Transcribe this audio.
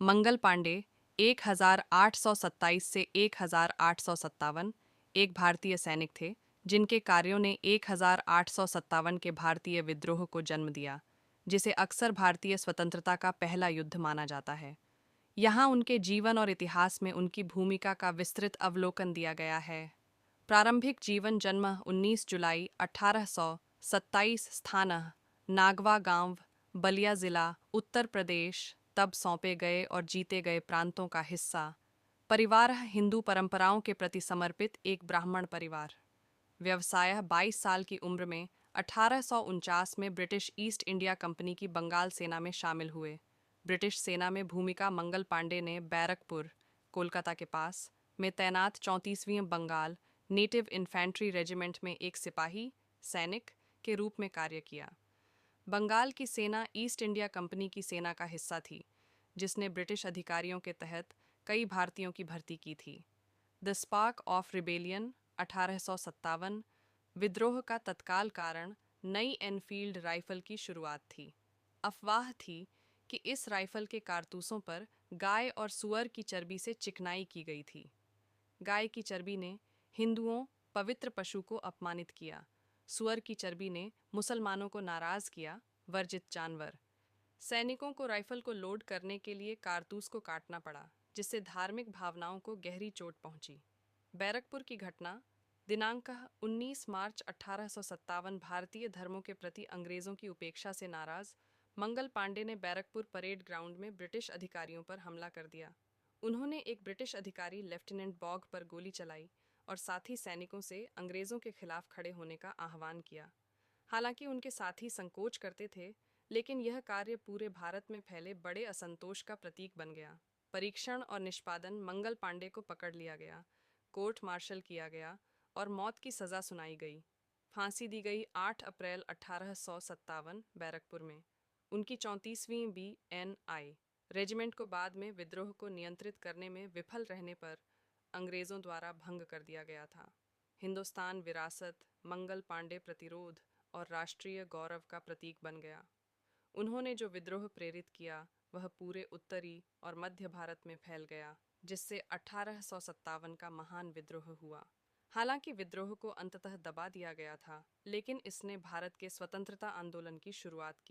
मंगल पांडे 1827 से 1857 एक भारतीय सैनिक थे जिनके कार्यों ने 1857 के भारतीय विद्रोह को जन्म दिया, जिसे अक्सर भारतीय स्वतंत्रता का पहला युद्ध माना जाता है। यहाँ उनके जीवन और इतिहास में उनकी भूमिका का विस्तृत अवलोकन दिया गया है। प्रारंभिक जीवन जन्म 19 जुलाई 1827 स्थान नागवा गांव, बलिया जिला, उत्तर प्रदेश, तब सौंपे गए और जीते गए प्रांतों का हिस्सा। परिवार हिंदू परंपराओं के प्रति समर्पित एक ब्राह्मण परिवार। व्यवसाय 22 साल की उम्र में 1849 में ब्रिटिश ईस्ट इंडिया कंपनी की बंगाल सेना में शामिल हुए। ब्रिटिश सेना में भूमिका मंगल पांडे ने बैरकपुर, कोलकाता के पास में तैनात 34वीं बंगाल नेटिव इन्फेंट्री रेजिमेंट में एक सिपाही सैनिक के रूप में कार्य किया। बंगाल की सेना ईस्ट इंडिया कंपनी की सेना का हिस्सा थी, जिसने ब्रिटिश अधिकारियों के तहत कई भारतीयों की भर्ती की थी। द स्पार्क ऑफ रिबेलियन 1857 विद्रोह का तत्काल कारण नई एनफील्ड राइफल की शुरुआत थी। अफवाह थी कि इस राइफल के कारतूसों पर गाय और सुअर की चर्बी से चिकनाई की गई थी। गाय की चर्बी ने हिंदुओं पवित्र पशु को अपमानित किया। सुअर की चर्बी ने मुसलमानों को नाराज किया, वर्जित जानवर। सैनिकों को राइफल को लोड करने के लिए कारतूस को काटना पड़ा, जिससे धार्मिक भावनाओं को गहरी चोट पहुंची। बैरकपुर की घटना दिनांक 19 मार्च 1857 भारतीय धर्मों के प्रति अंग्रेजों की उपेक्षा से नाराज मंगल पांडे ने बैरकपुर परेड ग्राउंड में ब्रिटिश अधिकारियों पर हमला कर दिया। उन्होंने एक ब्रिटिश अधिकारी लेफ्टिनेंट बॉग पर गोली चलाई और साथी सैनिकों से अंग्रेजों के खिलाफ खड़े होने का आह्वान किया। हालांकि उनके साथी संकोच करते थे, लेकिन यह कार्य पूरे भारत में फैले बड़े असंतोष का प्रतीक बन गया। परीक्षण और निष्पादन मंगल पांडे को पकड़ लिया गया, कोर्ट मार्शल किया गया और मौत की सज़ा सुनाई गई। फांसी दी गई 8 अप्रैल 1857 बैरकपुर में। उनकी 34वीं BNI रेजिमेंट को बाद में विद्रोह को नियंत्रित करने में विफल रहने पर अंग्रेज़ों द्वारा भंग कर दिया गया था। हिंदुस्तान विरासत, मंगल पांडे प्रतिरोध और राष्ट्रीय गौरव का प्रतीक बन गया। उन्होंने जो विद्रोह प्रेरित किया वह पूरे उत्तरी और मध्य भारत में फैल गया, जिससे 1857 का महान विद्रोह हुआ। हालांकि विद्रोह को अंततः दबा दिया गया था, लेकिन इसने भारत के स्वतंत्रता आंदोलन की शुरुआत की।